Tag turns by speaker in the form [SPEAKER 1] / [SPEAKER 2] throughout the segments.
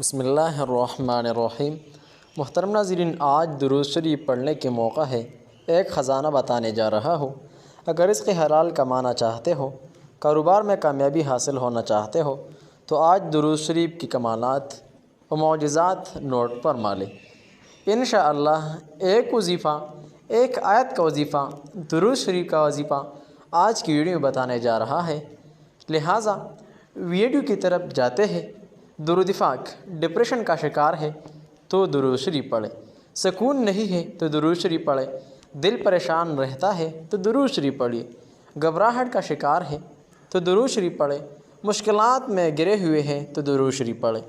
[SPEAKER 1] بسم اللہ الرحمن الرحیم۔ محترم ناظرین، آج درود شریف پڑھنے کے موقع ہے۔ ایک خزانہ بتانے جا رہا ہوں۔ اگر رزق حلال کمانا چاہتے ہو، کاروبار میں کامیابی حاصل ہونا چاہتے ہو تو آج درود شریف کی کمالات و معجزات نوٹ پر مالیں۔ انشاءاللہ ایک وظیفہ، ایک آیت کا وظیفہ، درود شریف کا وظیفہ آج کی ویڈیو میں بتانے جا رہا ہے، لہٰذا ویڈیو کی طرف جاتے ہیں۔ درود پاک۔ ڈپریشن کا شکار ہے تو درود شریف پڑھے، سکون نہیں ہے تو درود شریف پڑھے، دل پریشان رہتا ہے تو درود شریف پڑھیے، گھبراہٹ کا شکار ہے تو درود شریف پڑھے، مشکلات میں گرے ہوئے ہیں تو درود شریف پڑھے،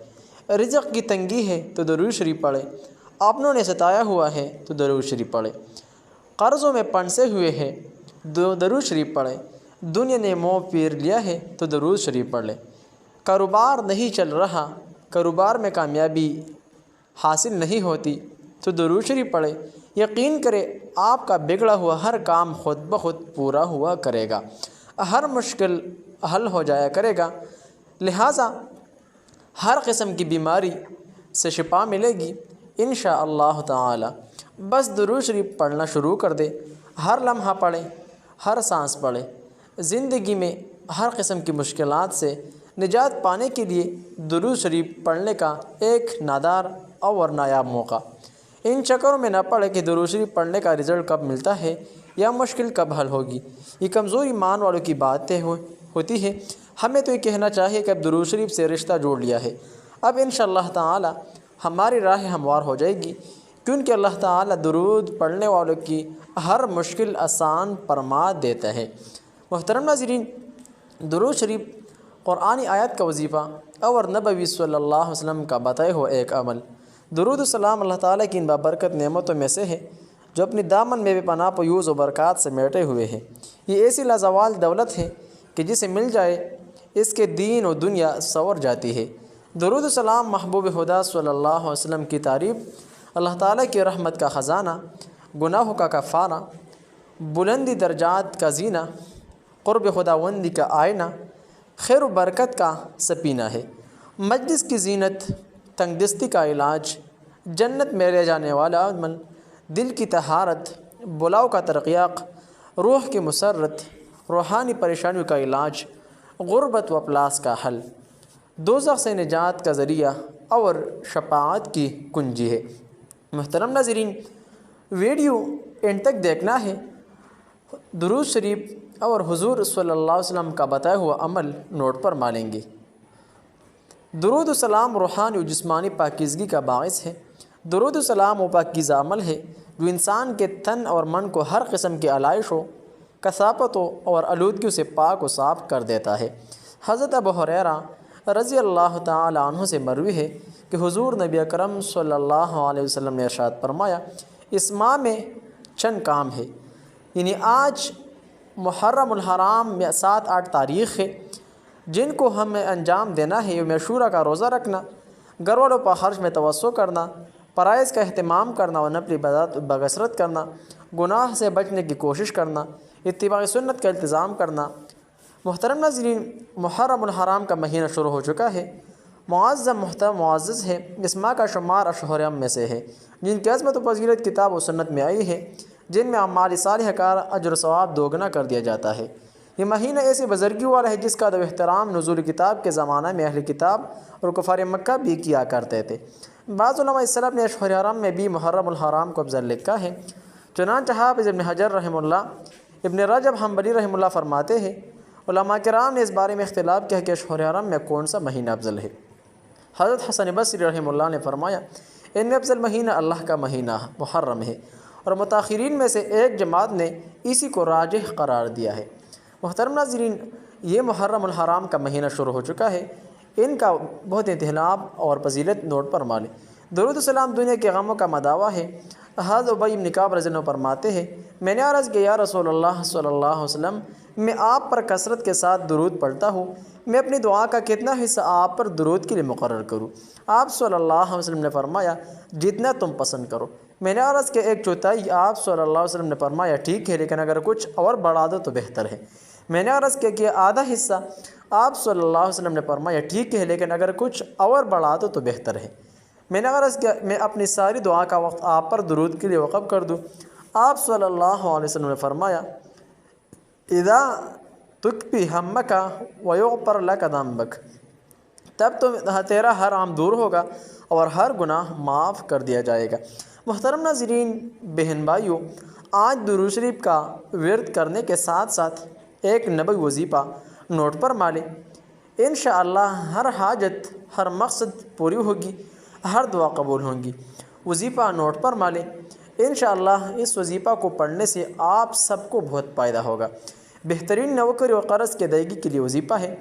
[SPEAKER 1] رزق کی تنگی ہے تو درود شریف پڑھے، اپنوں نے ستایا ہوا ہے تو درود شریف پڑھے، قرضوں میں پھنسے ہوئے ہیں درود شریف پڑھے، دنیا نے منہ پھیر لیا ہے تو درود شریف پڑھ لے، کاروبار نہیں چل رہا، کاروبار میں کامیابی حاصل نہیں ہوتی تو درود شریف پڑھے، یقین کرے آپ کا بگڑا ہوا ہر کام خود بخود پورا ہوا کرے گا، ہر مشکل حل ہو جایا کرے گا، لہٰذا ہر قسم کی بیماری سے شفا ملے گی انشاءاللہ تعالی۔ بس درود شریف پڑھنا شروع کر دے، ہر لمحہ پڑھے، ہر سانس پڑھے، زندگی میں ہر قسم کی مشکلات سے نجات پانے کے لیے درود شریف پڑھنے کا ایک نادر اور نایاب موقع۔ ان چکروں میں نہ پڑے کہ درود شریف پڑھنے کا رزلٹ کب ملتا ہے یا مشکل کب حل ہوگی، یہ کمزور ایمان والوں کی باتیں ہوتی ہے۔ ہمیں تو یہ کہنا چاہیے کہ اب درود شریف سے رشتہ جوڑ لیا ہے، اب انشاءاللہ تعالی ہماری راہ ہموار ہو جائے گی، کیونکہ اللہ تعالی درود پڑھنے والوں کی ہر مشکل آسان فرما دیتا ہے۔ محترم ناظرین، درود شریف قرآنی آیت کا وظیفہ اور نبوی صلی اللہ علیہ وسلم کا بتائے ہوا ایک عمل۔ درود و سلام اللہ تعالیٰ کی ان بابرکت نعمتوں میں سے ہے جو اپنی دامن میں بے پناہ فیوز و برکات سے میٹے ہوئے ہیں۔ یہ ایسی لازوال دولت ہے کہ جسے مل جائے اس کے دین و دنیا سنور جاتی ہے۔ درود و سلام محبوب خدا صلی اللہ علیہ وسلم کی تعریف، اللہ تعالیٰ کی رحمت کا خزانہ، گناہوں کا کفارہ، بلندی درجات کا زینہ، قرب خداوندی کا آئینہ، خیر و برکت کا سفینہ ہے، مجلس کی زینت، تنگ دستی کا علاج، جنت میں لے جانے والا عمل، دل کی طہارت، بلاؤ کا ترقیاق، روح کی مسرت، روحانی پریشانیوں کا علاج، غربت و افلاس کا حل، دوزخ سے نجات کا ذریعہ اور شفاعت کی کنجی ہے۔ محترم ناظرین، ویڈیو اینڈ تک دیکھنا ہے، درود شریف اور حضور صلی اللہ علیہ وسلم کا بتایا ہوا عمل نوٹ پر مالیں گے۔ درود و سلام روحانی و جسمانی پاکیزگی کا باعث ہے۔ درود و سلام و پاکیزہ عمل ہے جو انسان کے تن اور من کو ہر قسم کی علائشوں، کثافتوں اور آلودگیوں سے پاک و صاف کر دیتا ہے۔ حضرت ابو ہریرہ رضی اللہ تعالی عنہ سے مروی ہے کہ حضور نبی اکرم صلی اللہ علیہ وسلم نے ارشاد فرمایا، اس ماہ میں چند کام ہے، یعنی آج محرم الحرام میں 7-8 تاریخ ہے، جن کو ہمیں انجام دینا ہے۔ یوم عاشوراء کا روزہ رکھنا، گھر والوں پر خرچ میں توسع کرنا، فرائض کا اہتمام کرنا اور نفلی عبادات بکثرت کرنا، گناہ سے بچنے کی کوشش کرنا، اتباع سنت کا التزام کرنا۔ محترم ناظرین، محرم الحرام کا مہینہ شروع ہو چکا ہے، معظم محترم معزز ہے، اس ماہ کا شمار اشہر ام میں سے ہے، جن کی عظمت و فضیلت کتاب و سنت میں آئی ہے، جن میں اعمال صالحہ کا اجر و ثواب دوگنا کر دیا جاتا ہے۔ یہ مہینہ ایسی بزرگی والا ہے جس کا ادب احترام نزول کتاب کے زمانہ میں اہل کتاب اور کفار مکہ بھی کیا کرتے تھے۔ بعض علماء السلف نے اشہر حرام میں بھی محرم الحرام کو افضل لکھا ہے، چنانچہ حافظ ابن حجر رحمہ اللہ، ابن رجب حنبلی رحمہ اللہ فرماتے ہیں، علماء کرام نے اس بارے میں اختلاف کیا کہ اشہر حرام میں کون سا مہینہ افضل ہے۔ حضرت حسن بصری رحمہ اللہ نے فرمایا، ان میں افضل مہینہ اللہ کا مہینہ محرم ہے، اور متاخرین میں سے ایک جماعت نے اسی کو راجح قرار دیا ہے۔ محترم ناظرین، یہ محرم الحرام کا مہینہ شروع ہو چکا ہے، ان کا بہت انتخاب اور فضیلت نوٹ پر مالیں۔ درود و سلام دنیا کے غموں کا مداوا ہے۔ حضرت ابی بن کعب رضی اللہ عنہ فرماتے ہیں، میں نے عرض کیا، یا رسول اللہ صلی اللہ علیہ وسلم، میں آپ پر کثرت کے ساتھ درود پڑھتا ہوں، میں اپنی دعا کا کتنا حصہ آپ پر درود کے لیے مقرر کروں؟ آپ صلی اللہ علیہ وسلم نے فرمایا، جتنا تم پسند کرو۔ میں نے عرض کیا 1/4۔ آپ صلی اللہ علیہ وسلم نے فرمایا، ٹھیک ہے، لیکن اگر کچھ اور بڑھا دو تو بہتر ہے۔ میں نے عرض کیا کہ آدھا حصہ۔ آپ صلی اللہ علیہ وسلم نے فرمایا ٹھیک ہے، لیکن اگر کچھ اور بڑھا دو تو بہتر ہے۔ میں نے عرض کیا میں اپنی ساری دعا کا وقت آپ پر درود کے لیے وقف کر دوں؟ آپ صلی اللہ علیہ وسلم نے فرمایا اذا تکفی ہمک ویغفر لک ذنبک، تب تو تیرا ہر غم دور ہوگا اور ہر گناہ معاف کر دیا جائے گا۔ محترم ناظرین، بہن بھائیوں، آج درود شریف کا ورد کرنے کے ساتھ ساتھ ایک نبوی وظیفہ نوٹ پر مالیں۔ انشاءاللہ ہر حاجت، ہر مقصد پوری ہوگی، ہر دعا قبول ہوں گی۔ وظیفہ نوٹ پر مالیں۔ انشاءاللہ اس وظیفہ کو پڑھنے سے آپ سب کو بہت فائدہ ہوگا۔ بہترین نوکری اور قرض کی ادائیگی کے لیے وظیفہ ہے۔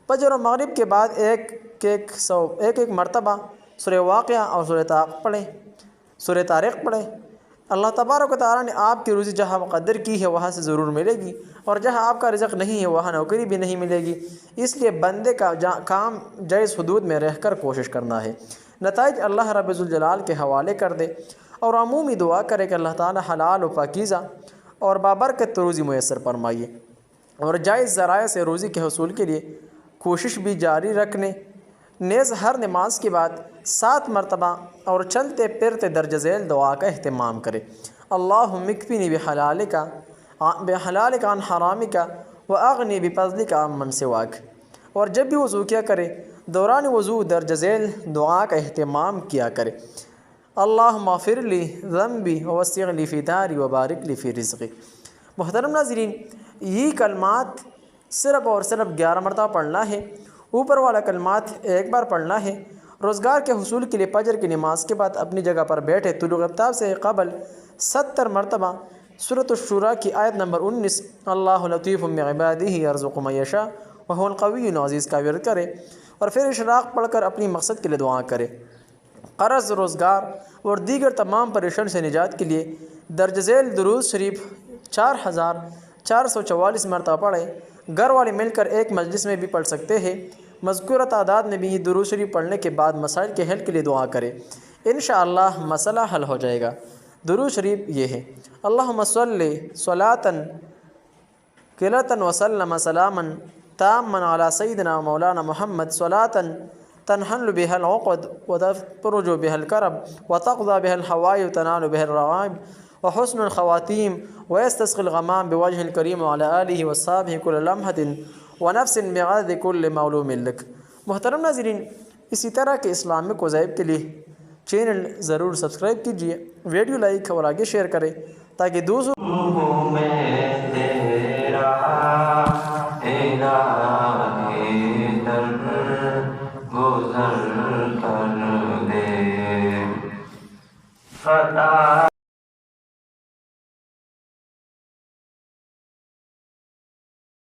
[SPEAKER 1] فجر و مغرب کے بعد ایک مرتبہ سورہ واقعہ اور سورہ طارق پڑھیں۔ اللہ تبارک و تعالیٰ نے آپ کی روزی جہاں مقدر کی ہے وہاں سے ضرور ملے گی، اور جہاں آپ کا رزق نہیں ہے وہاں نوکری بھی نہیں ملے گی۔ اس لیے بندے کا کام جائز حدود میں رہ کر کوشش کرنا ہے۔ نتائج اللہ رب ذوالجلال کے حوالے کر دے اور عمومی دعا کرے کہ اللہ تعالیٰ حلال و پاکیزہ اور بابرکت روزی میسر فرمائیے، اور جائز ذرائع سے روزی کے حصول کے لیے کوشش بھی جاری رکھنے۔ نیز ہر نماز کے بعد 7 مرتبہ اور چلتے پھرتے درج ذیل دعا کا اہتمام کرے۔ اللہم اکفنی بحلالک عن حرامک واغنی بفضلک عمن سواک۔ اور جب بھی وضو کیا کرے دوران وضو درج ذیل دعا کا اہتمام کیا کرے۔ اللہم اغفر لی ذنبی ووسع لی فی داری وبارک لی فی رزقی۔ محترم ناظرین، یہ کلمات صرف اور صرف 11 مرتبہ پڑھنا ہے۔ اوپر والا کلمات ایک بار پڑھنا ہے۔ روزگار کے حصول کے لیے فجر کی نماز کے بعد اپنی جگہ پر بیٹھے طلوع آفتاب سے قبل 70 مرتبہ سورۃ الشورى کی آیت نمبر 19 اللہ لطیف بعبادہ یرزق من یشاء وہو القوی العزیز کا ورد کرے، اور پھر اشراق پڑھ کر اپنی مقصد کے لیے دعا کرے۔ قرض، روزگار اور دیگر تمام پریشان سے نجات کے لیے درج ذیل درود شریف 4444 مرتبہ پڑھیں۔ گھر والے مل کر ایک مجلس میں بھی پڑھ سکتے ہیں۔ مذکورہ تعداد میں بھی یہ درود شریف پڑھنے کے بعد مسائل کے حل کے لیے دعا کرے، انشاءاللہ مسئلہ حل ہو جائے گا۔ درود شریف یہ ہے: اللہم صلی صلاۃ کلۃ وسلم سلاما تاما علی سیدنا مولانا محمد صلاۃ تنحل بها العقد وتفرج بها الكرب وتقضى بها الحوائج وتنال بها الرغائب وحسن الخواتيم ويستسقي الغمام بوجه الكريم وعلى آلہ وصحبہ كل لمحة ونفس بعدد كل معلوم لك۔ محترم ناظرین، اسی طرح کے اسلامک وظائف کے لیے چینل ضرور سبسکرائب کیجیے، ویڈیو لائک اور آگے شیئر کریں تاکہ دوسروں گزر کر دے۔